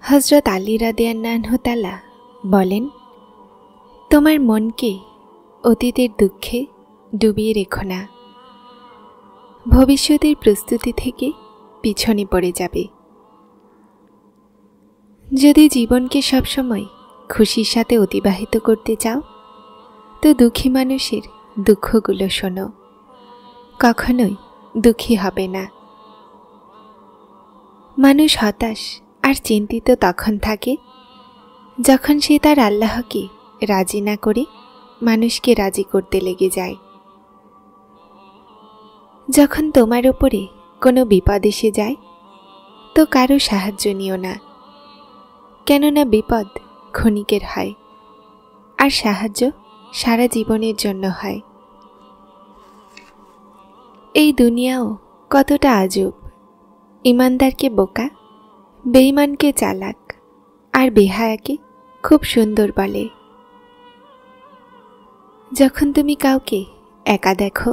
হযরত আলী রাদিয়াল্লাহু তাআলা বলেন, তোমার মনকে অতীতের দুঃখে ডুবিয়ে রেখো না, ভবিষ্যতের প্রস্তুতি থেকে পিছনে পড়ে যাবে। যদি জীবনকে সবসময় খুশির সাথে অতিবাহিত করতে চাও, তো দুঃখী মানুষের দুঃখগুলো শোনো, কখনোই দুঃখী হবে না। মানুষ হতাশ আর চিন্তিত তখন থাকে যখন সে তার আল্লাহকে রাজি না করে মানুষকে রাজি করতে লেগে যায়। যখন তোমার উপরে কোনো বিপদ এসে যায়, তো কারো সাহায্য নিও না, কেননা বিপদ ক্ষণিকের হয় আর সাহায্য সারা জীবনের জন্য হয়। এই দুনিয়াও কতটা আজব, ইমানদারকে বোকা, বেঈমানকে চালাক আর বেহায়াকে খুব সুন্দর বলে। যখন তুমি কাউকে একা দেখো,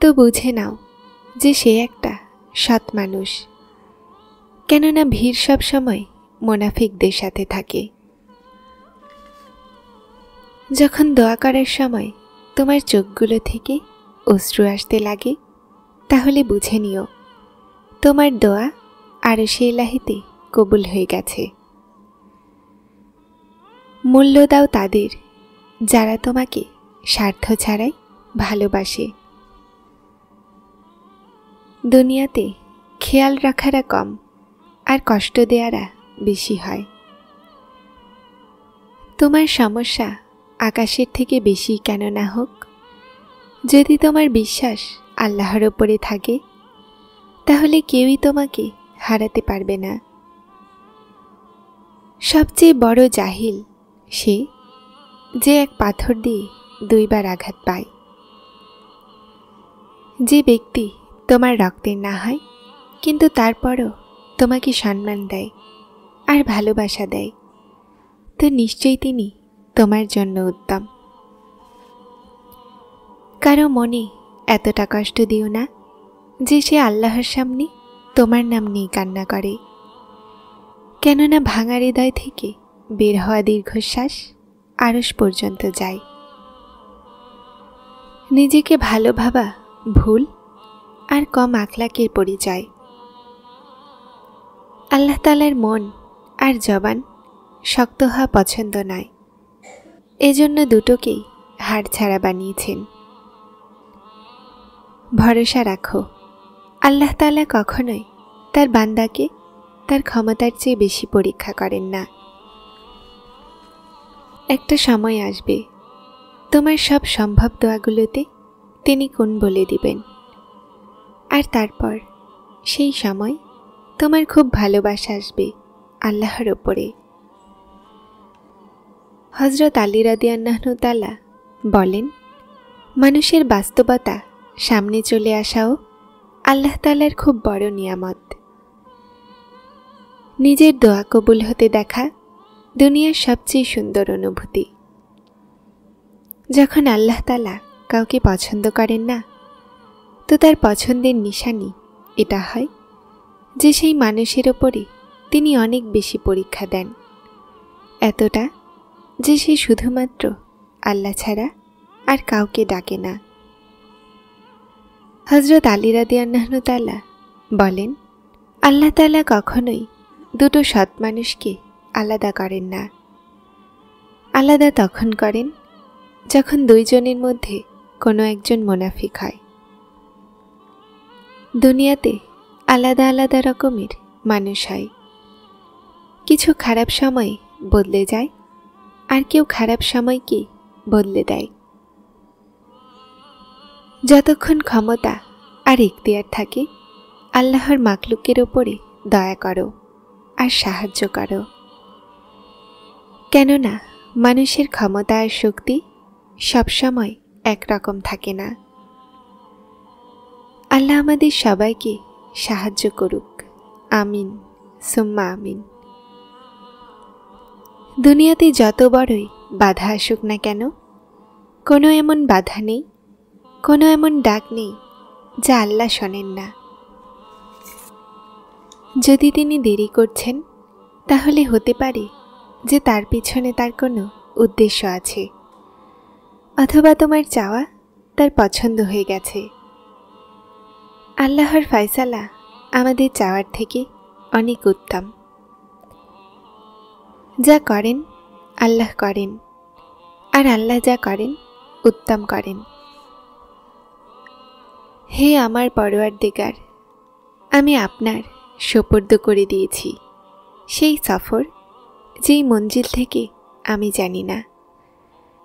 তো বুঝে নাও যে সে একটা সৎ মানুষ, কেননা ভিড় সব সময় মুনাফিকদের সাথে থাকে। যখন দোয়া করার সময় তোমার চোখগুলো থেকে অশ্রু আসতে লাগে, তাহলে বুঝে নিও তোমার দোয়া আরশে ইলাহিতে কবুল হয়ে গেছে। মূল্য দাও তাদের যারা তোমাকে স্বার্থ ছাড়াই ভালোবাসে। দুনিয়াতে খেয়াল রাখারা কম আর কষ্ট দেয়ারা বেশি হয়। তোমার সমস্যা আকাশের থেকে বেশি কেন না হোক, যদি তোমার বিশ্বাস আল্লাহর ওপরে থাকে, তাহলে কেউই তোমাকে হারাতে পারবে না। সবচেয়ে বড় জাহিল সে যে এক পাথর দিয়ে দুইবার আঘাত পায়। যে ব্যক্তি তোমার রক্তের না হয়, কিন্তু তারপরও তোমাকে সম্মান দেয় আর ভালোবাসা দেয়, তো নিশ্চয়ই তিনি তোমার জন্য উত্তম। কারো মনে এতটা কষ্ট দিও না যে সে আল্লাহর সামনে তোমার নাম নিয়ে কান্না করে, কেননা ভাঙা হৃদয় থেকে বের হওয়া দীর্ঘশ্বাস আরশ পর্যন্ত যায়। নিজেকে ভালো ভাবা ভুল আর কম আখলাকের পরিচয়। আল্লাহ তাআলার মন আর জবান শক্ত হওয়া পছন্দ নয়, এজন্য দুটোকেই হাড়ছাড়া বানিয়েছেন। ভরসা রাখো, আল্লাহ তাআলা কখনোই তার বান্দাকে তার ক্ষমতার চেয়ে বেশি পরীক্ষা করেন না। একটা সময় আসবে তোমার সব সম্ভব দোয়াগুলোতে তিনি কোন বলে দিবেন, আর তারপর সেই সময় তোমার খুব ভালোবাসা আসবে আল্লাহর ওপরে। হযরত আলী রাদিয়াল্লাহু তাআলা বলেন, মানুষের বাস্তবতা সামনে চলে আসাও আল্লাহ তাআলার খুব বড় নিয়ামত। নিজের দোয়া কবুল হতে দেখা দুনিয়ার সবচেয়ে সুন্দর অনুভূতি। যখন আল্লাহ তাআলা কাউকে পছন্দ করেন না, তো তার পছন্দের নিশানি এটা হয় যে সেই মানুষের ওপরে তিনি অনেক বেশি পরীক্ষা দেন, এতটা যে সে শুধুমাত্র আল্লাহ ছাড়া আর কাউকে ডাকে না। হযরত আলী রাদিয়াল্লাহু তাআলা বলেন, আল্লাহ তাআলা কখনোই দুটো সৎ মানুষকে আলাদা করেন না। আলাদা তখন করেন যখন দুইজনের মধ্যে কোনো একজন মুনাফিক হয়। দুনিয়াতে আলাদা আলাদা রকমের মানুষ হয়, কিছু খারাপ সময় বদলে যায় আর কেউ খারাপ সময়কে বদলে দেয়। যতক্ষণ ক্ষমতা আর ইখতিয়ার থাকে, আল্লাহর মাখলুকের ওপরে দয়া করো আর সাহায্য করো, কেননা মানুষের ক্ষমতা আর শক্তি সবসময় একরকম থাকে না। আল্লাহ আমাদের সবাইকে সাহায্য করুক, আমিন সুম্মা আমিন। দুনিয়াতে যত বড়ই বাধা আসুক না কেন, কোনো এমন বাধা নেই, কোনো এমন ডাক নেই যা আল্লাহ শোনেন না। যদি তিনি দেরি করছেন, তাহলে হতে পারে যে তার পিছনে তার কোনো উদ্দেশ্য আছে, অথবা তোমার চাওয়া তার পছন্দ হয়ে গেছে। আল্লাহর ফয়সালা আমাদের চাওয়ার থেকে অনেক উত্তম। যা করেন আল্লাহ করেন, আর আল্লাহ যা করেন উত্তম করেন। হে আমার পরওয়ারদিগার, আমি আপনার সোপর্দ করে দিয়েছি সেই সফর যেই মঞ্জিল থেকে আমি জানি না,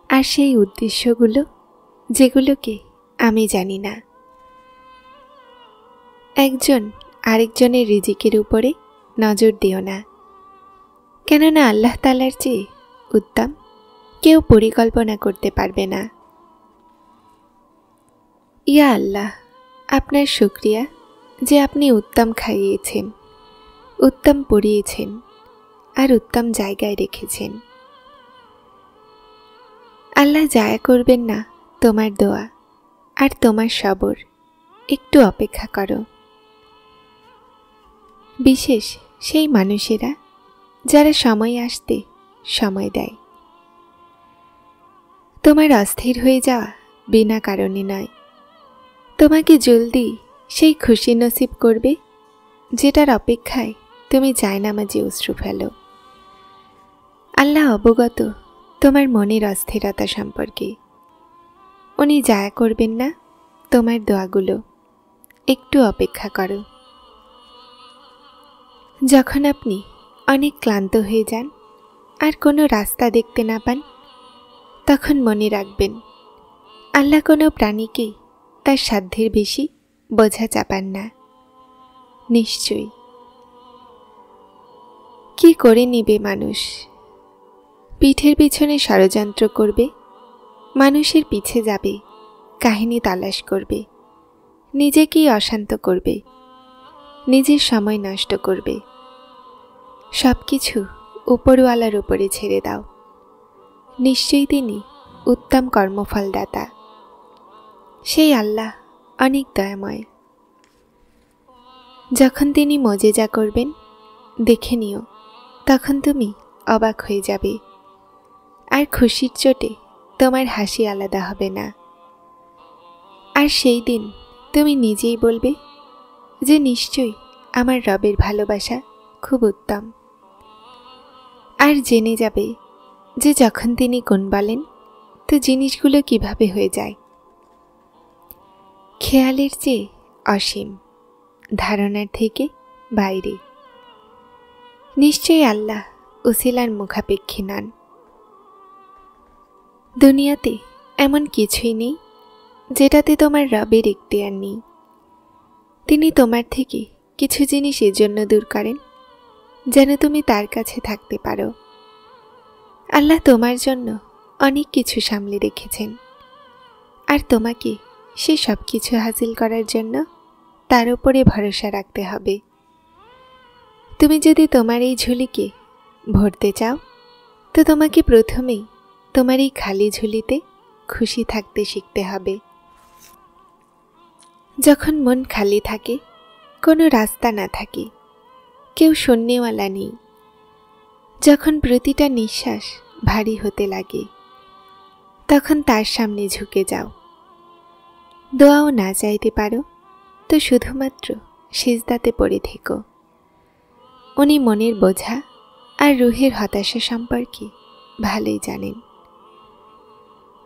আর সেই উদ্দেশ্যগুলো যেগুলোকে আমি জানি না। একজন আরেকজনের রিজিকের উপরে নজর দিও না, কেননা আল্লাহ তাআলার চেয়ে উত্তম কেউ পরিকল্পনা করতে পারবে না। ইয়া আল্লাহ, আপনার শুকরিয়া যে আপনি উত্তম খাইয়েছেন, উত্তম পরিয়েছেন, আর উত্তম জায়গায় রেখেছেন। আল্লাহ জায়া করবেন না তোমার দোয়া আর তোমার সবর। একটু অপেক্ষা করো। বিশেষ সেই মানুষেরা যারা সময় আসতে সময় দেয়। তোমার অস্থির হয়ে যাওয়া বিনা কারণে নয়, তোমাকে জলদি সেই খুশি নসিব করবে যেটার অপেক্ষায় তুমি জায়নামাজে অশ্রু ফেলো। আল্লাহ অবগত তোমার মনের অস্থিরতা সম্পর্কে। উনি জায়া করবেন না তোমার দোয়াগুলো। একটু অপেক্ষা করো। যখন আপনি অনেক ক্লান্ত হয়ে যান আর কোনো রাস্তা দেখতে না পান, তখন মনে রাখবেন আল্লাহ কোনো প্রাণীকেই তার সাধ্যের বেশি বোঝা চাপান না। নিশ্চয়ই। কি করে নিবে মানুষ? পিঠের পিছনে ষড়যন্ত্র করবে, মানুষের পিছে যাবে, কাহিনী তালাশ করবে, নিজেকেই অশান্ত করবে, নিজের সময় নষ্ট করবে। সব কিছু উপরওয়ালার উপরে ছেড়ে দাও। নিশ্চয়ই তিনি উত্তম কর্মফলদাতা। সেই আল্লাহ অনেক দয়াময়। যখন তিনি মজেজা করবেন দেখে নিও, তখন তুমি অবাক হয়ে যাবে। আর খুশির চোটে তোমার হাসি আলাদা হবে না। আর সেই দিন তুমি নিজেই বলবে যে নিশ্চয়ই আমার রবের ভালোবাসা খুব উত্তম। আর জেনে যাবে যে যখন তিনি কোন বলেন তো জিনিসগুলো কিভাবে হয়ে যায়। খেয়ালের চেয়ে অসীম, ধারণার থেকে বাইরে। নিশ্চয়ই আল্লাহ উসিলার মুখাপেক্ষী নন। দুনিয়াতে এমন কিছুই নেই যেটাতে তোমার রবের ইখতিয়ার নেই। তিনি তোমার থেকে কিছু জিনিস এজন্য দূর করেন যেন তুমি তার কাছে থাকতে পারো। আল্লাহ তোমার জন্য অনেক কিছু সামলে রেখেছেন, আর তোমাকে সে সব কিছু হাসিল করার জন্য তার উপরে ভরসা রাখতে হবে। তুমি যদি তোমার এই ঝুলিকে ভরতে চাও, তো তোমাকে প্রথমেই তোমার এই খালি ঝুলিতে খুশি থাকতে শিখতে হবে। যখন মন খালি থাকে, কোনো রাস্তা না থাকে, কেউ শূন্যওয়ালা নেই, যখন প্রতিটা নিঃশ্বাস ভারী হতে লাগে, তখন তার সামনে ঝুঁকে যাও। দোয়াও না চাইতে পারো তো শুধুমাত্র সিজদাতে পড়ে থেকো। উনি মনের বোঝা আর রুহের হতাশা সম্পর্কে ভালোই জানেন,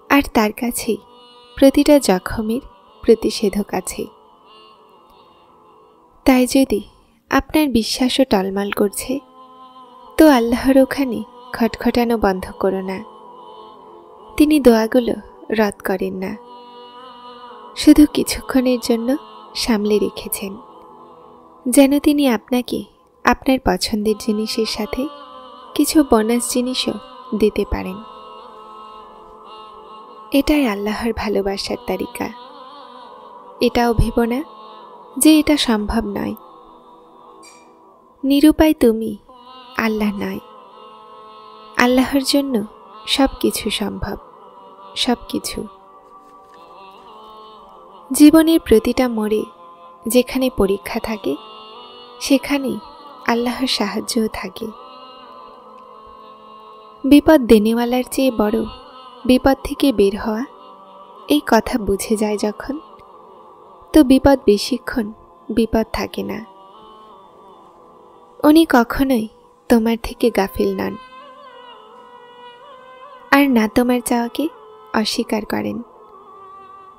আর তার কাছেই প্রতিটা জখমের প্রতিষেধক আছে। তাই যদি আপনার বিশ্বাসও টলমল করছে, তো আল্লাহর ওখানে খটখটানো বন্ধ করো না। তিনি দোয়াগুলো রদ করেন না, শুধু কিছুক্ষণের জন্য সামলে রেখেছেন, যেন তিনি আপনাকে আপনার পছন্দের জিনিসের সাথে কিছু বোনাস জিনিসও দিতে পারেন। এটাই আল্লাহর ভালোবাসার তালিকা। এটাও ভেবো না যে এটা সম্ভব নয়। নিরুপায় তুমি, আল্লাহ নয়। আল্লাহর জন্য সব কিছু সম্ভব, সব কিছু। জীবনের প্রতিটা মোড়ে যেখানে পরীক্ষা থাকে, সেখানেই আল্লাহর সাহায্যও থাকে। বিপদ দেনেওয়ালার চেয়ে বড় বিপদ থেকে বের হওয়া, এই কথা বুঝে যায় যখন, তো বিপদ বেশিক্ষণ বিপদ থাকে না। উনি কখনোই তোমার থেকে গাফিল নন, আর না তোমার চাওয়াকে অস্বীকার করেন।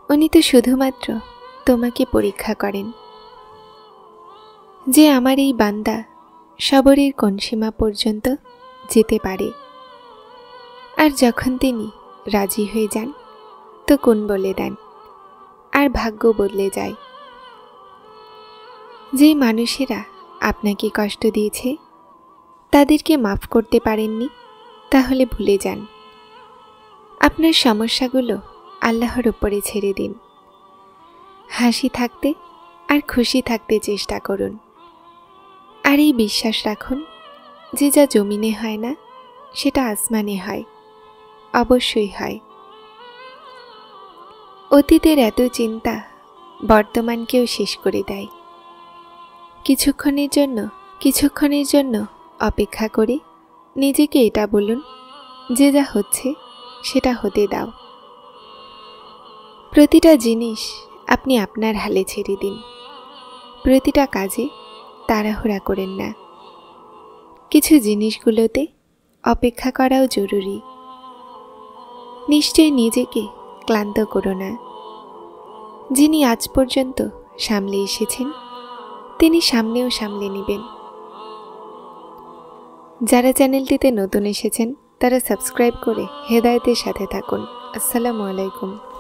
উনি তো শুধুমাত্র তোমাকে পরীক্ষা করেন যে আমার এই বান্দা সবরের কোন সীমা পর্যন্ত যেতে পারে। আর যখন তিনি রাজি হয়ে যান তো কোন বলে দেন, আর ভাগ্য বদলে যায়। যে মানুষেরা আপনাকে কষ্ট দিয়েছে তাদেরকে মাফ করতে পারেননি, তাহলে ভুলে যান। আপনার সমস্যাগুলো আল্লাহর উপরে ছেড়ে দিন। হাসি থাকতে আর খুশি থাকতে চেষ্টা করুন। আর এই বিশ্বাস রাখুন যে যা জমিনে হয় না সেটা আসমানে হয়, অবশ্যই হয়। অতীতের এত চিন্তা বর্তমানকেও শেষ করে দেয়। কিছুক্ষণের জন্য অপেক্ষা করে নিজেকে এটা বলুন যে যা হচ্ছে সেটা হতে দাও। প্রতিটা জিনিস আপনি আপনার হালে ছেড়ে দিন। প্রতিটা কাজে তাড়াহুড়া করেন না। কিছু জিনিসগুলোতে অপেক্ষা করাও জরুরি। নিশ্চয় নিজেকে ক্লান্ত করো না। যিনি আজ পর্যন্ত সামলে এসেছেন তিনি সামনেও সামলে নেবেন। যারা চ্যানেলটিতে নতুন এসেছেন তারা সাবস্ক্রাইব করে হেদায়েতের সাথে থাকুন। আসসালামু আলাইকুম।